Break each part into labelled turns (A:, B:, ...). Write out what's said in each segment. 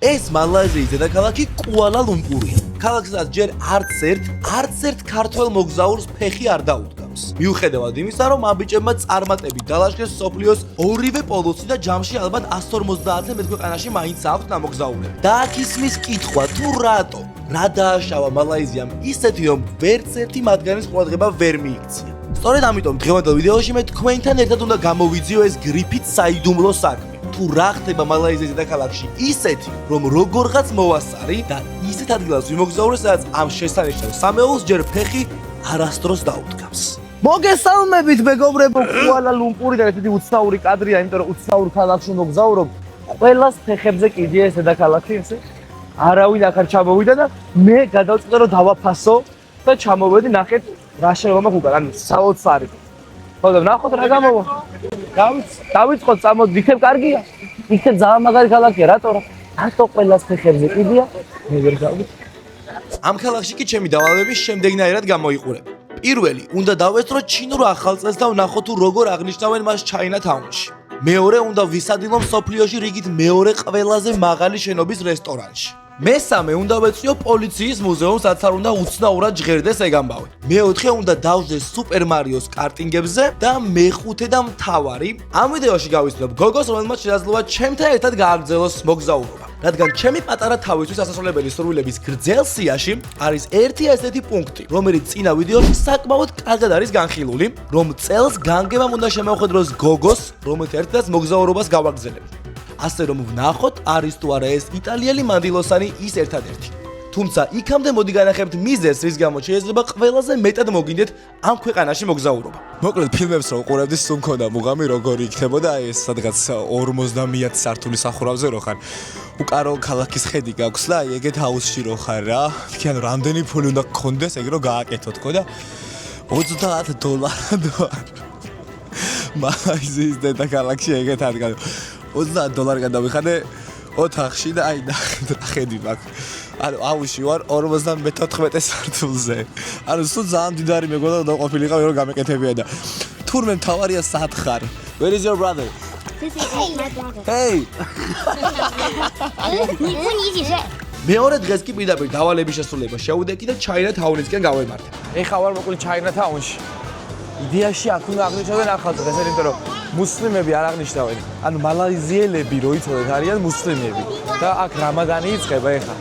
A: ეს მალაიზიის დედაქალაქი კუალა-ლუმპურია. ქალაქსაც ჯერ არც ერთ ქართველ მოგზაურს ფეხი არ დაუდგამს. მიუხედავად იმისა, რომ ამ ბიჭებმა წარმატებით დალაშქრეს მსოფლიოს ორივე პოლუსი და ჯამში ალბათ 150-ზე მეტ ქვეყანაში მაინც აქვს ნამოგზაურები. და აქ ისმის კითხვა, თუ რატო? რა დააშავა მალაიზიამ ისეთი, რომ ვერც ერთი მათგანის ყურადღება ვერ მიიქცია. სწორედ ამიტომ დღევანდელ ვიდეოში მე თქვენთან ერთად უნდა გამოვიძიო ეს გრიფით საიდუმლო საქმე. თუ რა ხდება მალაიზიის დედაქალაქში ისეთი, რომ როგორღაც მოვასწარი და ისეთ ადგილას ვიმოგზაურე, სადაც ამ შესანიშნავ სამეულს ჯერ ფეხი არასდროს დაუდგამს. მოგესალმებით მეგობრებო, კუალა-ლუმპურიდან ესეთი უცნაური კადრია, იმიტომ რომ უცნაურ ქალაქში მოგზაურობ. ყველას ფეხებზე კიდია ეს დედაქალაქი, ესე. არავინ აქ არ ჩამოვიდა და მე გადავწყვიტე რომ დავაფასო და ჩამოვედი ნახეთ რა შევა მაქვს უკან, ანუ საოცარი. ხო და ნახოთ რა გამოვა. დავიწყოთ წამოდი, იქნებ კარგია. იქნებ ძალიან მაგარი ქალაქია, რატო ყველას ფეხებზე კიდია? მე ვერ გავიგე. ამ ქალაქში კი ჩემი დავალებები შემდეგნაირად გამოიყურება. პირველი, უნდა დავესწრო ჩინურ ახალწელს და ვნახოთ თუ როგორ აღნიშნავენ მას ჩაინათაუნში. მეორე, უნდა ვისადილო მსოფლიოში რიგით მეორე ყველაზე მაღალი შენობის რესტორანში. მესამე, უნდა ვეწვიო პოლიციის მუზეუმს, რაც არ უნდა უცნაურად ჟღერდეს ეგ ამბავი. მეოთხე, უნდა დავждე სუპერ მარიოს კარტინგებზე და მეხუთე და მთავარი, ამ ვიდეოში გავისწრებ გოგოს, რომელმაც შესაძლოა ჩემთან ერთად გააგრძელოს მოგზაურობა. რადგან ჩემი პატარა თავისთვის ასასრულებელი სურვილების გრძელ სიაში არის ერთი ასეთი პუნქტი, რომელიც წინა ვიდეოში საკმაოდ კარგად არის განხილული, რომ წელს განგებამ უნდა შემოვხედროს გოგოს, რომელთან ერთად მოგზაურობას გავაგრძელებ. ასე რომ ვნახოთ, არის თუ არა ეს იტალიელი მანდილოსანი ის ერთადერთი. თუმცა იქამდე მოდი განახებთ მიზეზს, რის გამო შეიძლება ყველაზე მეტად მოგინდეთ ამ ქვეყანაში მოგზაურობა.
B: მოკლედ ფილმებს რო უყურებდი, სულ მქონდა მუღამი როგორი იქნებოდა ეს სადღაც 50 სართულის სახურავზე რო ხარ. უკარო ქალაქის ხედი გაქვს და ეგეთ ჰაუსში რო ხარ რა. თქვენ რამდენი ფული უნდა გქონდეს ეგ რო გააკეთო თქო და $30 მალაიზიის დედაქალაქში ეგეთ ადგილი. $30 გადავიხადე ოთახში და აი ხედი მაქვს. ანუ აუში ვარ 54 სართულზე. ანუ სულ ძალიან დიდარი მეგონა და ყოფილიყავ რომ გამეკეთებია და თურმე მთავარია სად ხარ? Where is your brother?
C: This is my brother.
B: Hey.
C: 你问你几岁？
A: მეორე დღეს კი პირდაპირ დავალების შესრულება შევუდექი და ჩაინათაუნისკენ გავემართე.
D: ეხა ვარ მოკლედ ჩაინათაუნში. იდეაში აქ უნდა აღნიშნავენ ახალწელს, ესე იმიტომ რომ მუსლიმები არ აღნიშნავენ. ანუ მალაიზიელები რო იცოდეთ არიან მუსლიმები და აქ რამადანი იწყება ეხა.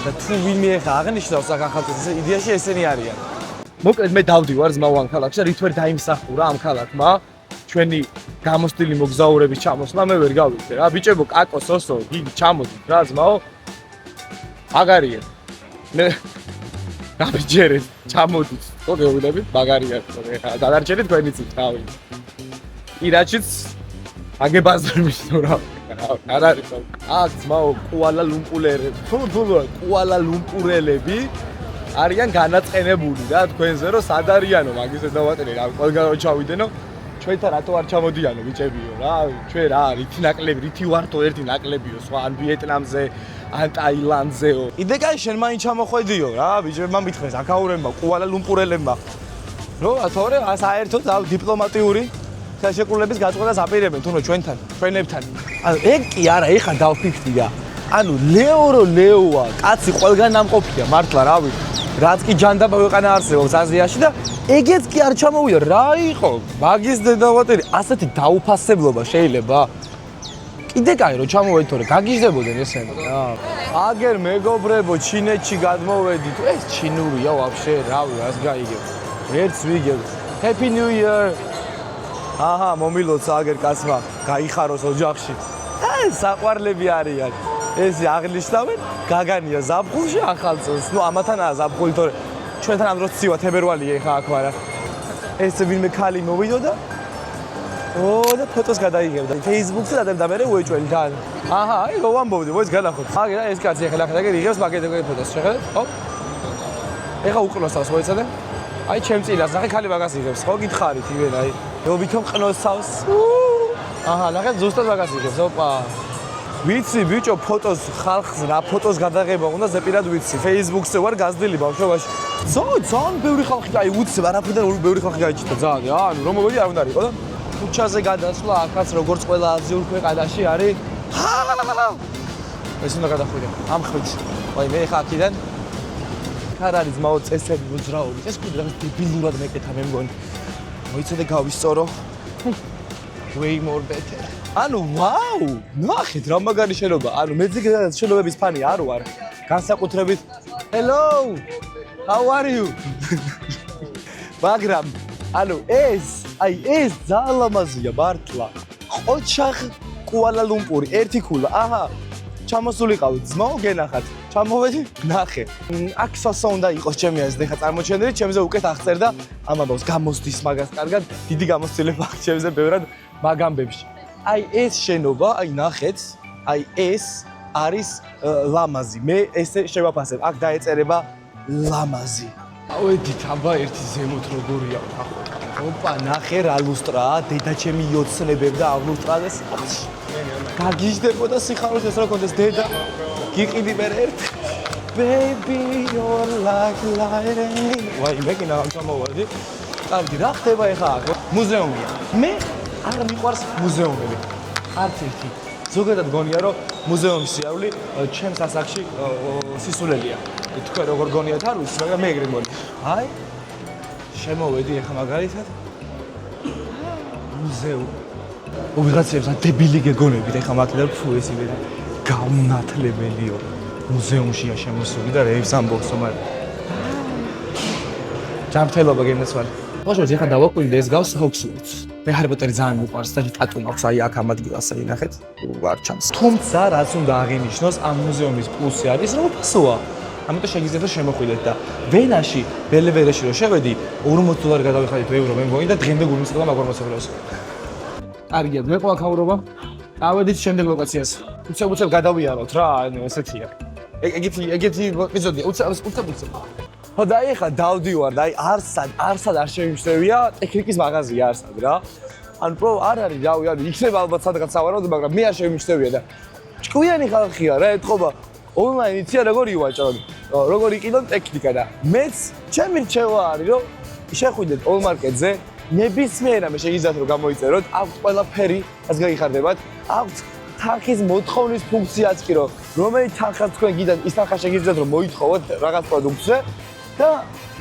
D: და თუ ვინმე ეხა აღნიშნავს აქ ახალწელს, იდეაში ესენი არიან.
A: მოკლედ მე დავდივარ ზმაო ამ ქალაქში და რით ვერ დაიმსახურა ამ ქალაქმა ჩვენი გამოსტილი მოგზაურების ჩამოსვლა მე ვერ გავიგე რა. ბიჭებო, კაკო, სოსო, გიგი ჩამოდით რა ზმაო. მაგარია. მე გამიჯერეთ, ჩამოდით. ხო გეუბნებით, მაგარია ხო ეხა დადარჩენით თქვენიც თავი. ირაჩიც აგებაზრმის რა. არ არის ხო. აქ ზმაო კუალა-ლუმპურელები არიან განაწყენებული რა თქვენზე რომ სად არიანო მაგის დავატენე რა ყველგან რო ჩავიდენო ჩვენთან რატო არ ჩამოდიანო ბიჭებიო რა ჩვენ რა რითი ნაკლები რითი ვართო ერთი ნაკლებიო სხვა ან ვიეტნამზე ან ტაილანდზეო
D: იდეკაი შენ მაინც ჩამოხვედიო რა ბიჭებმა მითხეს აკაურებმა კუალა-ლუმპურელებმა რომ თორე საერთოდ დიპლომატიური შეყრულების გაწყვეტას აპირებენ თუნდაც ჩვენებთან ანუ ეგ კი არა ეხა დავფიქრდი რა ანუ ლეოა კაცი ყველგან ნამყოფია მართლა რავი რაც კი ჯანდაბა ქვეყანა არსებობს აზიაში და ეგეც კი არ ჩამოვიდა რა იყო მაგის დედავატერი ასეთი დაუფასებლობა შეიძლება კიდე კაი რომ ჩამოვედი თორე გაგიჟდებოდნენ ესენი რა აგერ მეგობრებო ჩინეთში გადმოვედით ეს ჩინურია ვაფშე რავი რას გაიგებ ერთს ვიგებ Happy New Year აჰა მომილოც აგერ კაცმა გაიხაროს ოჯახში საყვარლები არიან ეს აღნიშნავენ გაგანია ზაფხულში ახალწელს ნუ ამათანაა ზაფხული თორე ჩვენთან ამ დროს ცივა თებერვალია ეხა აქ ვარა ეს ვინმე ქალი მოვიდო და და ფოტოს გადაიღებდა Facebook-ზე და მე უეჭველი თან აჰა აი რო ვამბობდი მოიც განახოთ აგერა ეს კაცი ეხლა ახლა იღებს მაგეთ ფოტოს შეხედეთ ხო ეხა უყროსავს მოიცადე აი ჩემ წინას ნახე ქალი მაგას იღებს ხო გითხარით ივენ აი რო ვითომ ყნოსავს აჰა ნახე ზუსტად მაგას იღებს ოპა ვიცი ბიჭო ფოტოს ხალხს რა ფოტოს გადაღება უნდა ზეპირად ვიცი Facebook-ზე ვარ გაზრდილი ბავშვობაში ძალიან ბევრი ხალხი აი უცებ არაფერთან ბევრი ხალხი გაიჭირდა ძალიან ანუ რომ მოვედი არ უნდა იყო და ქუჩაზე გადასვლა აქაც როგორც ყველა აზიურ ქვეყანაში არის ეს უნდა გადახვიდე. ამ ხვით. ვაი მე ხა აქიდან არ არის მაო წესები მოძრაობის. ეს კიდე რაღაც დებილურად მეკეთა მე მგონი. მოიცადე გავისწორო. way more better. ანუ ვაუ! ნახეთ რა მაგარი შენობა. ანუ მე ძიგადაც შენობების ფანი არ ვარ. განსაკუთრებით hello! How are you? მაგრამ ანუ ეს ძალიან ლამაზია მართლა. ოჩახ კუალა-ლუმპური ერთი ქულა. აჰა. ჩამოსულიყავით ძმაო გენახათ. ჩამოვედი, ნახე. აქ სასო უნდა იყოს ჩემი აზრით, ხა წარმოჩენილი, ჩემზე უკეთ აღწერდა ამ ამბავს გამოსდის მაგას კარგად, დიდი გამოცდილება აქვს ჩემზე ბევრად მაგ ამბებში. აი ეს შენობა, აი ნახეთ, აი ეს არის ლამაზი. მე ესე შევაფასებ. აქ დაეწერება ლამაზი. ავედით აბა ერთი ზემოთ როგორია ნახოთ. ოპა, ნახე რა ლუსტრაა, დედა ჩემი იოცნებებდა აღლუსტრადეს. გაგიჟდებოდა სიხარულს ეს რა კონდეს დედა. გიყიდი მე ერთი. Baby you're like lightning. ვაი, მე კიდე ამ ჩამოვარდი. კარგი, რა ხდება ეხა აქ? მუზეუმია. მე არ მიყვარს მუზეუმები. არც ერთი. ზოგადად გონია რომ მუზეუმის სიავლი ჩემს ასაკში სისულელია. თქვენ როგორ გონიათ არ ვიცი, მაგრამ მე ეგრე მგონი. აი შემოვედი ეხა მაგალითად მუზეუმი. ვიღაცებს დებილი გეგონებით ეხა მაგალითად ფუ ეს იმედა გაუნათლებელიო. მუზეუმშია შემოსული და რეივს ამბობს მაგრამ ჯანმრთელობა გენაცვალე. მოშორ ეხა დავაკვირდე ეს გავს ჰოქსუოტს. მე ჰარი პოტერი ძალიან მიყვარს და ტატუ მაქვს აი აქ ამ ადგილას აი ნახეთ ვარ ჩანს. თუმცა რაც უნდა აღინიშნოს ამ მუზეუმის პლუსი არის რომ ფასოა. ამიტომ შეგიძლიათ შემოხვიდეთ და ვენაში ბელევერეში რომ შევედი $40 გადავიხადით ევრო მე მგონი და დღემდე გულმისხმობა მაგორმოცებელს. კარგია, მე ყოა ქაურობა. ავედით შემდეგ ლოკაციას. უცებ გადავიაროთ რა, ანუ ესეთია. ეგეთი ეპიზოდია, უცებ. ხო და ეხლა დავდივარ და აი არსად არ შემიმშვენია ტექნიკის მაღაზია არსად რა. ანუ პრო არ არის რავი, ანუ იქნება ალბათ სადღაც სავარაუდო, მაგრამ მე არ შემიმშვენია და ჭკვიანი ხალხია რა, ეთქობა ონლაინ იცია როგორ ივაჭრონ, როგორ იყიდონ ტექნიკა და მეც ჩემი რჩევა არის რომ შეხვიდეთ ოლ-მარკეტზე ნებისმიერ ამას შეგიძლიათ რომ გამოიწეროთ, აქვთ ყველაფერი, რაც გაიხარდებათ, აქვთ თანხის მოთხოვნის ფუნქციაც კი რომ რომელი თანხა თქვენ გიდათ, ის თანხა შეგიძლიათ რომ მოითხოვოთ რაღაც პროდუქტზე და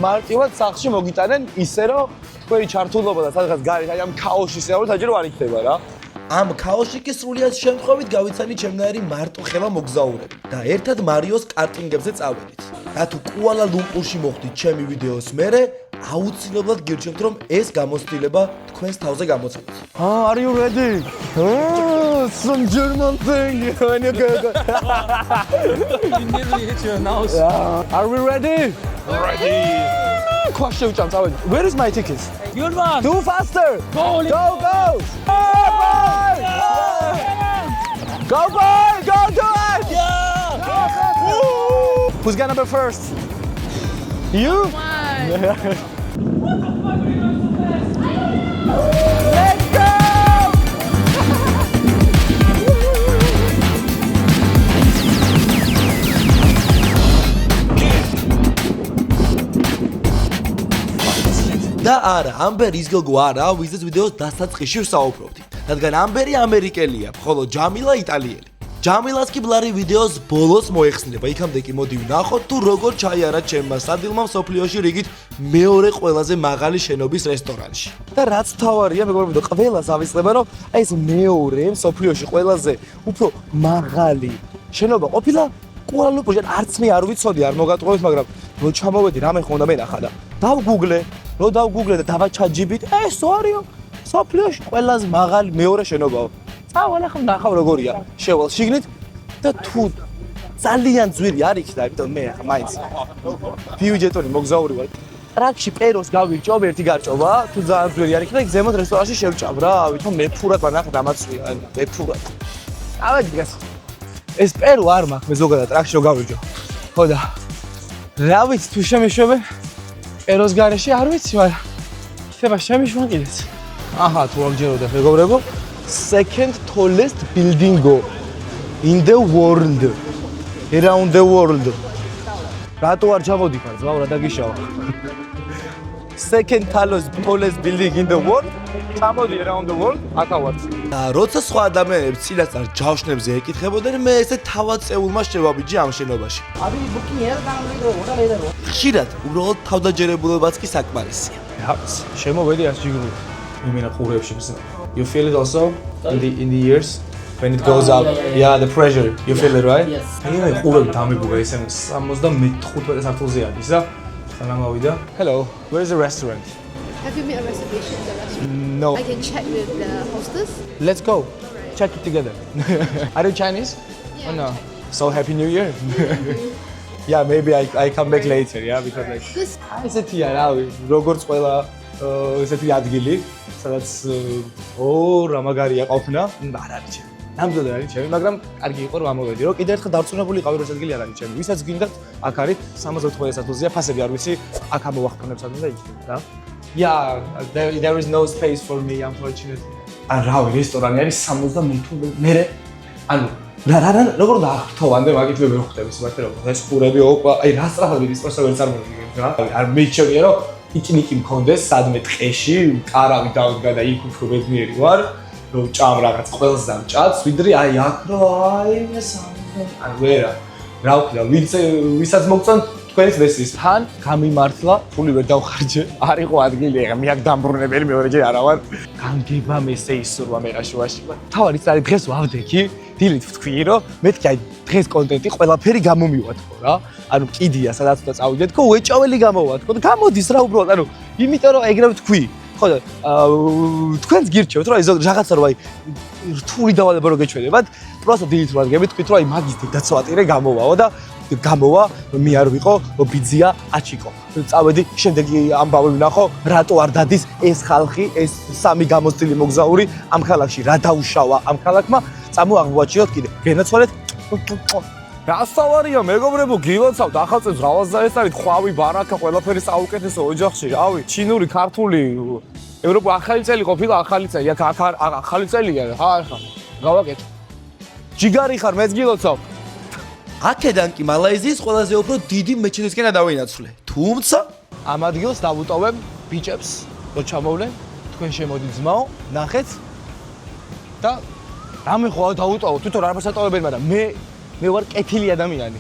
D: მარტივად სახლში მოგიტანენ ისე რომ თქვენი ჩართულობა და სადღაც გარეთ აი ამ ქაოსში შეავთ საჯერო არ იქნება რა.
A: ამ ქაოსში კი სრულიად შემთხვევით გავიცანი ჩემნაირი მარტო ხელა მოგზაურები და ერთად მარიოს კარტინგებზე წავედით. და თუ კუალა-ლუმპურში მოხდით ჩემი ვიდეოს მერე, აუცილებლად გირჩევთ რომ ეს გამოცდილება თქვენს თავზე გამოცემოთ.
D: Are you ready? Oh, some German thing. When you go.
E: You nearly hit your nose.
D: Yeah. Are we ready?
E: Ready.
D: Question jump. Where is my ticket?
E: Good one.
D: Do faster.
E: Go.
D: Go. Go boy, go do it.
E: Yeah.
D: Who's gonna be first? You? Let's go!
A: და არა, ამბერ ისგელგო არა, ვიზის ვიდეოს დასაწყისში ვსაუბრობთ. რადგან ამბერი ამერიკელია, ხოლო ჯამილა იტალიელი. ჯამილას კი ბლარი ვიდეოს ბოლოს მოეხსნება. იქამდე კი მოდი ვნახოთ თუ როგორ ჩაიარა ჩემმა სადილმა მსოფლიოში რიგით მეორე ყველაზე მაღალი შენობის რესტორანში.
D: და რაც თავარია, მეგობრებო, ყველას ავიწყდება, რომ აი ეს მეორე მსოფლიოში ყველაზე უფრო მაღალი შენობა ყოფილა კუალა-ლუმპურში. არც მე არ ვიცოდი, არ მოგატყუეთ, მაგრამ რო ჩამოვედი, რამე ხონდა მე ნახა და დავგუგლე და დავაჩაჯიბით, ეს არისო მსოფლიოში ყველაზე მაღალი მეორე შენობაო. წავალ ახლა ნახავ როგორია. შევალ შიგნით და თუ ძალიან ძვირი არ იქნა, იმიტომ მე ახლა მაინც ბიუჯეტური მოგზაური ვარ. ტრაქში პეროს გავირჭო ერთი გარჭობა, თუ ძალიან ძვირი არ იქნა, იქ ზემოთ რესტორანში შევჭამ რა, ვითომ მე ფურად ვანახე დამაცვია, მე ფურად. ავედი დგას. ეს პერო არ მაქვს მე ზოგადად ტრაქში რო გავირჭო. ხო და რა ვიცი თუ შემეშვებე პეროს გარეშე არ ვიცი, მაგრამ ხდება შემეშვან კიდეც. აჰა, თუ ამჯეროდა მეგობრებო, second tallest building in the world. Around the world. რატო არ ჩამოდიხარ, ზაურა დაგიშავა. Second tallest building in the world წამოდი around the world, აკავართ.
A: და როცა სხვა ადამიანებს წინასწარ ჯავშნებზე ეკითხებოდნენ, მე ესე თავად წეულმა შევაბიჯე ამ შენობაში. ხშირად უბრალოდ თავდაჯერებულებაც კი საკმარისია.
D: შემოვედი ას ჯიგრული. იმენა ყურებში ხსნა. You feel it also in the ears when it goes up. Yeah, the pressure. You feel it, right?
E: Yes.
D: აი ყურები დამებუგა ესე 75 სართულზე არის და სანამავიდა. Hello, where is the restaurant?
F: Have you made a reservation in the restaurant?
D: No.
F: I can check with the hostess.
D: Let's go. Check it together. Are you Chinese?
F: Yeah,
D: Oh no. So happy new year. Yeah, maybe I come back later, yeah, because like
F: This
D: ესეთია რავი, როგორც ყველა ესეთი ადგილი, სადაც რა მაგარია ყოფნა, არ არის ჩემი. ნამდვილად არის ჩემი, მაგრამ კარგი იყო რომ ამოვედი, რომ კიდევ ერთხელ დარწმუნებული იყავი რომ ეს ადგილი არ არის ჩემი. ვისაც გინდათ, აქ არის 75 სართულზეა, ფასები არ ვიცი, აქ ამოვახტუნებ სადმე და იქნება რა. Yeah, there is no space for me unfortunately. რავი, რესტორანი არის 75 მერე ანუ როგორ დაახტოვანდე მაგით ვერ ხვდები სიმართლე რომ ეს ხურები ოპა აი რა სწრაფად ესპრესო ვერ წარმოვიდგენ რა არ მეჩვენია რომ პიკნიკი მქონდეს სადმე ტყეში კარავი დავდგა და იქ უფრო ბედნიერი ვარ რომ ჭამ რაღაც ყველს დამჭაც ვიდრე აი აქ რო აი ეს ანუ ვერა რა ვქნა ვისაც მოგწონ თქვენს ვესის თან გამიმართლა ფული ვერ დავხარჯე არ იყო ადგილი ეხა მე აქ დამბრუნებელი მეორეჯერ არა ვარ განგება მესე ისურვა მე რაშუაში თავარი წარი დღეს ვავდექი დილით ვთქვი რომ მეთქი აი დღეს კონტენტი ყველაფერი გამომივა თქო რა ანუ კიდია სადაც უნდა წავიდე თქო უეჭაველი გამოვა თქო და გამოდის რა უბრალოდ ანუ იმიტომ რომ ეგრევე ვთქვი ხო და თქვენს გირჩევთ რომ აი რაღაცა რომ აი რთული დავალება რო გეჩვენებათ პროსტო დილით რო ადგები თქვით რომ აი მაგის დაცვატირე გამოვაო და გამოვა მე არ ვიყო ბიძია აჩიკო წავედი შემდეგი ამბავი ვნახო რატო არ დადის ეს ხალხი ეს სამი გამოცდილი მოგზაური ამ ქალაქში რა დაუშავა ამ ქალაქმა წამოაღვაჩიოთ კიდე გენაცვალეთ გასავარია მეგობრებო გილოცავთ ახალწელს გალაზაესარით ხვავი ბარაკა ყველაფერი საუკეთესო ოჯახში რავი ჩინური ქართული ევროპა ახალი წელი ყოფილა ახალი წელი აქ ახალი წელია ხა ხა გავაკეთე ჯიგარი ხარ მეც გილოცავ
A: აქედან კი მალაიზიის ყველაზე უფრო დიდი მეჩეთისკენ დავინაცვლე. თუმცა
D: ამ ადგილს დავუტოვებ ბიჭებს, რო ჩამოვლენ, თქვენ შემოდით ძმაო, ნახეთ და რამე ხო დავუტოვო, თვითონ არაფერს ატოვებენ, მაგრამ მე ვარ კეთილი ადამიანი.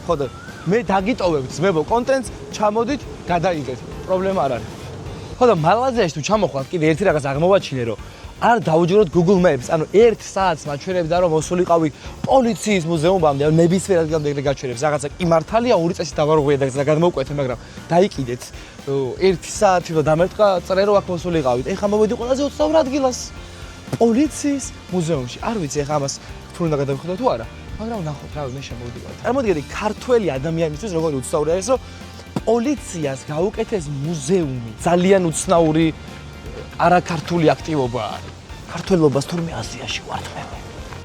D: ხო და მე დაგიტოვებ ძმებო კონტენტს, ჩამოდით, გადაიგეთ. პრობლემა არ არის. ხო და მალაზიაში თუ ჩამოხვალთ, კიდე ერთი რაღაც აღმოვაჩინე, რომ არ დაუჯეროთ Google Maps, ანუ 1 საათს მაჩვენებდა რომ მოსულიყავი პოლიციის მუზეუმამდე, ანუ ნებისმიერ ადგილამდე გაჩვენებს რაღაცა კი მართალია 2 წელი დავარღვია და გადმოვკვეთე, მაგრამ დაიკიდეთ 1 საათი რომ დამერტყა წრე რომ აქ მოსულიყავით. ეხლა მოვედი ყველაზე უცნაურ ადგილას. პოლიციის მუზეუმში. არ ვიცი ეხლა ამას თუ უნდა გადავიხადო თუ არა, მაგრამ ნახოთ რა მე შემოვიდივარ. წარმოგიდგენთ ქართველი ადამიანისთვის როგორი უცნაური არის რომ პოლიციას გაუკეთეს მუზეუმი. ძალიან უცნაური არაქართული აქტივობა არის. ქართველობას თურმე აზიაში ვართ მე.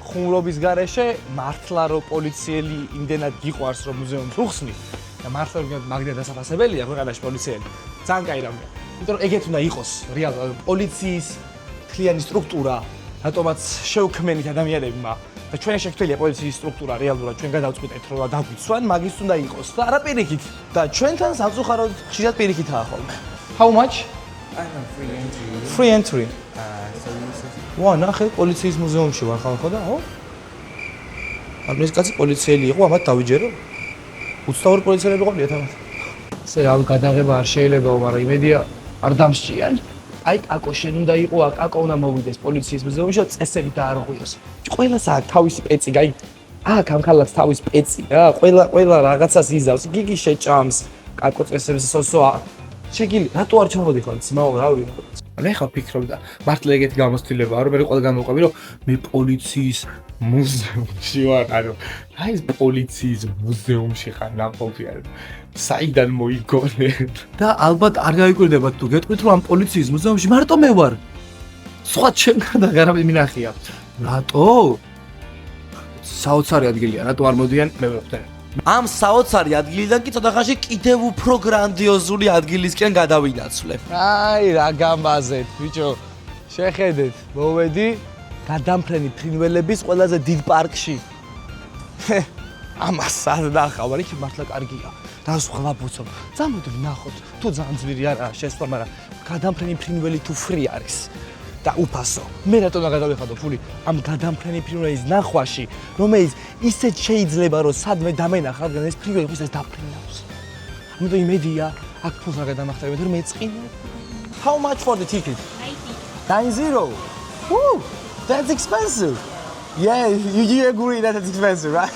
D: ხუმრობის გარეშე მართლა რომ პოლიციელი იმდენად გიყვარს რომ მუზეუმს უხსნი და მართლა რომ მაგდენ დასაფასებელია ქვეყანაში პოლიციელი. ძალიან კაი რამეა. იმიტომ რომ ეგეთ უნდა იყოს რეალურად პოლიციის მთლიანი სტრუქტურა, რატომაც შევქმენით ადამიანებმა და ჩვენ შეგვიძლია პოლიციის სტრუქტურა რეალურად ჩვენ გადავწყვიტეთ რომ დაგვიცვან, მაგის უნდა იყოს და არა პირიქით. და ჩვენთან სამწუხაროდ ხშირად პირიქითაა ხოლმე. How much? Free entry. ვა, ნახე, პოლიციის მუზეუმში ვარ ხალხო და ხო? ანუ ეს კაცი პოლიციელი იყო, ამათ დავიჯერო. უცნაური პოლიციელები ყოლია თამათ.
E: ესე რა გადაღება არ შეიძლებაო, მაგრამ იმედია არ დამსჭიან.
D: აი, აკო შენ უნდა იყო, აკო უნდა მოვიდეს პოლიციის მუზეუმში და წესები დაარღვიოს. ყველას აქვს თავისი პეცი, გაი. აქ ამ ქალაქს თავის პეცი რა, ყველა რაღაცას იზავს, გიგი შეჭამს, აკო წესებს სოსოა. შეგილი, რატო არ ჩამოდიხარ ძმაო, რავი. მე ხა ფიქრობ და მართლა ეგეთი გამოცდილებაა რომ მე ყველგან მოვყვები რომ მე პოლიციის მუზეუმში ვარ ანუ რა ის პოლიციის მუზეუმში ხარ ნამყოფი არ საიდან მოიგონე და ალბათ არ გაიკვირდებათ თუ გეტყვით რომ ამ პოლიციის მუზეუმში მარტო მე ვარ სხვა ჩემგან და არავინ მინახია რატო საოცარი ადგილია რატო არ მოდიან მე ვერ ხვდები
A: ამ საოცარი ადგილიდან კი ცოტა ხანში კიდევ უფრო გრანდიოზული ადგილისკენ გადავინაცვლე.
D: აი რა გამბაზეთ ბიჭო შეხედეთ მოვედი გადამფრენი ფრინველების ყველაზე დიდ პარკში ამას არ ნახავ, მაგრამ იქ მართლა კარგია. დასვხლაბოცო. წამოდი ვნახოთ. თუ ძალიან ძლიერი არაა შესვლა, მაგრამ გადამფრენი ფრინველი თუ ფრი არის და უფასო. მე რატომ არ გადავიხადო ფული ამ გადამფრენი ფრინველის ნახვაში, რომელიც ისეთ შეიძლება რომ სადმე დამენახა, რადგან ეს ფრინველი ხვის დაფრინავს. ამიტომ იმედია, აქ ფულს არ გადამახტევენ, რომ მეწყინე. How much for the ticket? 90. Woo! That's expensive. Yeah, you agree that it's expensive, right?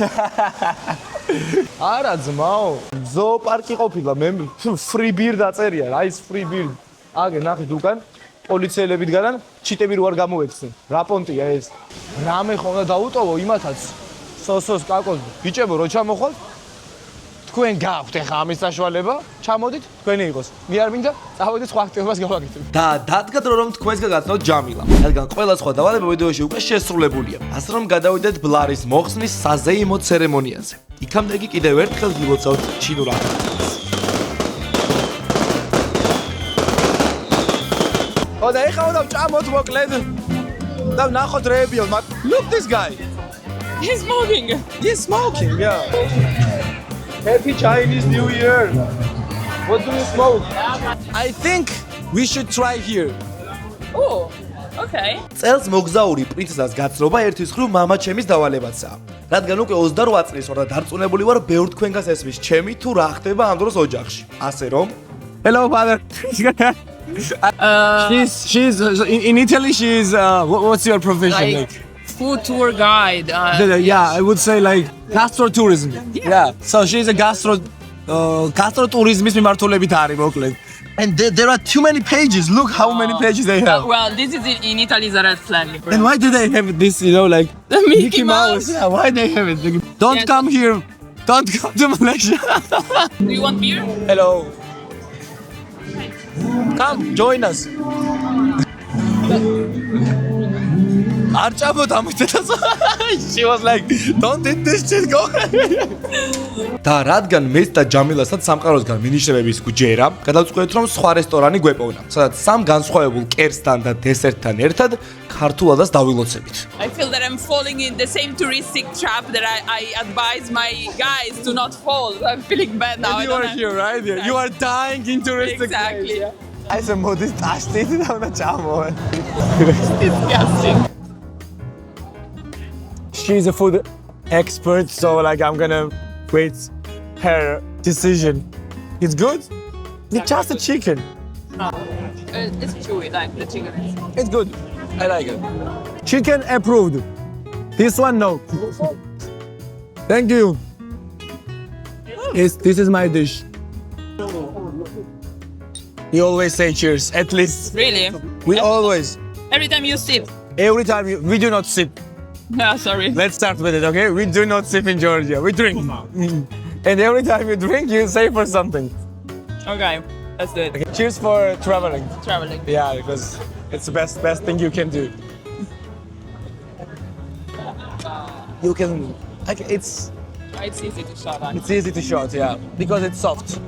D: არა ძმაო, ზოოპარკი ყოფილა, მე free beer დაწერია, რა ის free beer. აგე ნახეთ უკან, პოლიციელები დგანან, ჩიტები რო არ გამოექცნენ. რა პონტია ეს? რამე ხომ უნდა დაუტოვო იმათაც. სოსოს კაკოს, ბიჭებო, რო ჩამოხვალ? თქვენ გაქვთ ახლა ამის საშუალება, ჩამოდით, თქვენი იყოს. მე არ მინდა, წავედით სხვა აქტივობას გავაკეთებ.
A: და დადგათ რომ თქვენს გაგაცნოთ ჯამილა. რადგან ყველა სხვა დავალება ვიდეოში უკვე შესრულებულია. ასე რომ გადავიდეთ ბლარის მოხსნის საზეიმო ცერემონიაზე. იქამდე კი კიდევ ერთხელ გილოცავთ ჩინურ აქტივობას.
D: და ეხლა უნდა ვჭამოთ მოკლედ. და ვნახოთ რეებიო, look this guy.
G: He's smoking.
D: He's smoking, yeah. Happy Chinese New Year. What do you smoke? I think we should try here.
G: Oh, okay.
A: წელს მოგზაური პრინცესას გაცნობა ერთვის ხრივ მამაჩემის დავალებაცაა. რადგან უკვე 28 წლის ვარ და დარწმუნებული ვარ, ბევრ თქვენგას ესმის ჩემი თუ რა ხდება ამ დროს ოჯახში. ასე რომ,
D: Hello, father. She's in Italy. She's what's your profession?
G: Like food tour guide.
D: Yeah, I would say like gastrotourism. Yeah. So she's a gastrotourism მიმართულებით არის მოკლედ. And there are too many pages. Look how many pages they have.
G: Well, this is in Italy, the red flag.
D: And why do they have this, like
G: The Mickey Mouse.
D: Yeah, why they have it? Don't
G: Yes.
D: come here. Don't come to Malaysia.
G: Do you want beer?
D: Hello. Come, join us. Archibald ამიტეთას. She was like, don't eat this shit, go.
A: და რადგან მეც და ჯამილასაც სამყაროსგან მინიშნებების გჯერა, გადავწყვეტ რომ სხვა რესტორანი გვეპოვნა, სადაც სამ განსხვავებულ კერსთან და დესერტთან ერთად ქართულადაც დავილოცებით.
G: I feel that I'm falling in the same touristic trap that I advise my guys to not fall. I'm feeling bad now. I
D: You
G: don't
D: are
G: know.
D: here, right? You are dying in touristic
G: Exactly.
D: I said, მოდის ტაშტით და უნდა ჩამოვე.
G: Disgusting.
D: She's a food expert, so like I'm gonna wait her decision. It's good? It's just a chicken.
G: It's chewy, like the chicken.
D: It's good. I like it. Chicken approved. This one, no. Thank you. This is my dish. You always say cheers, at least.
G: Really?
D: We always.
G: Every time you sip.
D: Every time we do not sip.
G: Yeah, sorry.
D: Let's start with it, okay? We do not sip in Georgia. We drink. And every time you drink, you say for something.
G: Okay, let's do it.
D: Okay. Cheers for traveling.
G: Traveling.
D: Yeah, because it's the best thing you can do. You can, like, it's
G: It's easy to shut up.
D: easy to shot, yeah, because it's soft.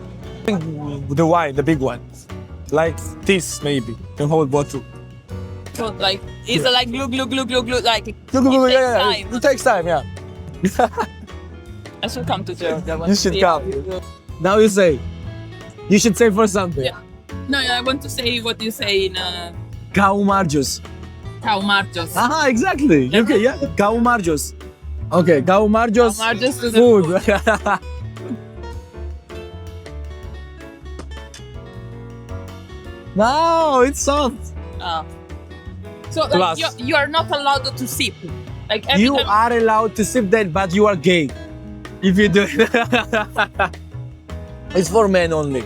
D: The wine, the big one, like this maybe. Can hold bottle.
G: So, like, it's like glue, like it
D: Look,
G: takes time.
D: It takes time, yeah.
G: I should come to Georgia.
D: You should come. Now you say. You should say for something.
G: Yeah. No, I want to say what you say in
D: Gaumarjos.
G: Kaumarjos.
D: Aha, exactly. Okay, yeah. Gaumarjos. Okay, Gaumarjos.
G: Kaumarjos to the
D: Food. No, it's soft.
G: Ah. So
D: Plus.
G: like, you are not allowed to sip. Like every
D: You
G: time.
D: are allowed to sip that, but you are gay. If you do it. It's for men only.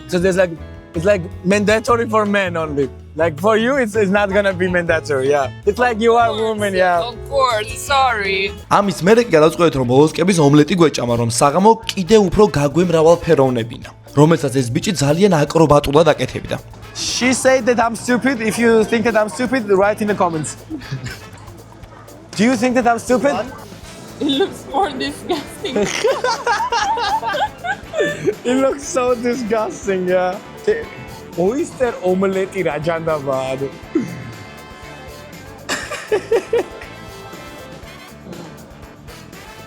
D: So there's like, it's like mandatory for men only. Like for you, it's not gonna be mandatory, yeah. It's like you are a woman, yeah.
G: Of course, sorry.
A: ამის მერე გადავწყვეტ რომ ბოლოსკების ომლეტი გვეჭამა რომ საღამო კიდე უფრო გაგვემრავალფეროვნებინა, რომელსაც ეს ბიჭი ძალიან აკრობატულად აკეთებდა.
D: She said that I'm stupid. If you think that I'm stupid, write in the comments. Do you think that I'm stupid?
G: It looks more disgusting.
D: It looks so disgusting, yeah. Oyster omelette Rajandabad.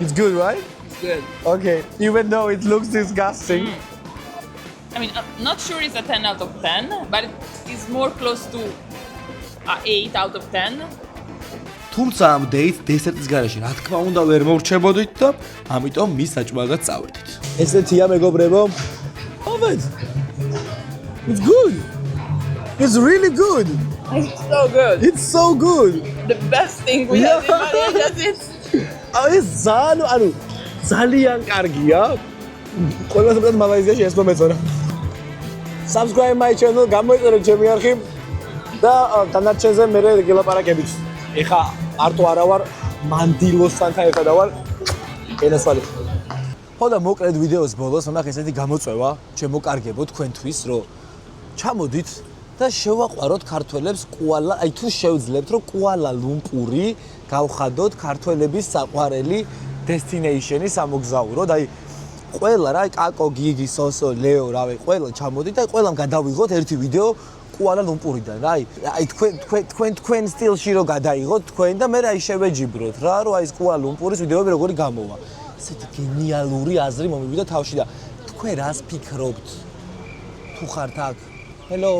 D: It's good, right?
G: good.
D: Okay, even though it looks disgusting.
G: I mean, I'm not sure it's a 10 out of 10, but it is more close to 8 out of 10.
A: თუმცა ამ დეიტს დესერტის გარეშე რა თქმა უნდა ვერ მორჩებოდით და ამიტომ მის საჭმელად წავედით.
D: ესეთია მეგობრებო. Ovid. It's good. It's really good.
G: It's so good.
D: It's so good.
G: The best thing we have in Malaysia is
D: აი ძალიან კარგია. ყველას მეტად მალაიზიაში ეს მომეწონა. Subscribe my channel, გამოიწერეთ ჩემი არხი და დანარჩენზე მე გელაპარაკებით. ეხა არტო არა ვარ, მანდილოსთან ერთად ვარ. ენასვალი. ხო და მოკლედ ვიდეოს ბოლოს მაქ ესეთი გამოწვევა, ჩემო კარგებო თქვენთვის, რომ ჩამოდით და შევაყვაროთ ქართველებს კუალა, აი თუ შევძლებთ, რომ კუალა ლუმპური გავხადოთ ქართველების საყვარელი destination-ი სამოგზაუროდ, აი ყველა რა, კაკო, გიგი, სოსო, ლეო, რავი, ყველა ჩამოდით და ყველამ გადავიღოთ ერთი ვიდეო კუალა ლუმპურიდან, რა, აი თქვენ სტილში რო გადაიღოთ თქვენ და მე აი შევეჯიბროთ რა, რომ აი ეს კუალა ლუმპურის ვიდეოები როგორი გამოვა. ესეთი გენიალური აზრი მომივიდა თავში და თქვენ რას ფიქრობთ? თუ ხართ აქ? Hello.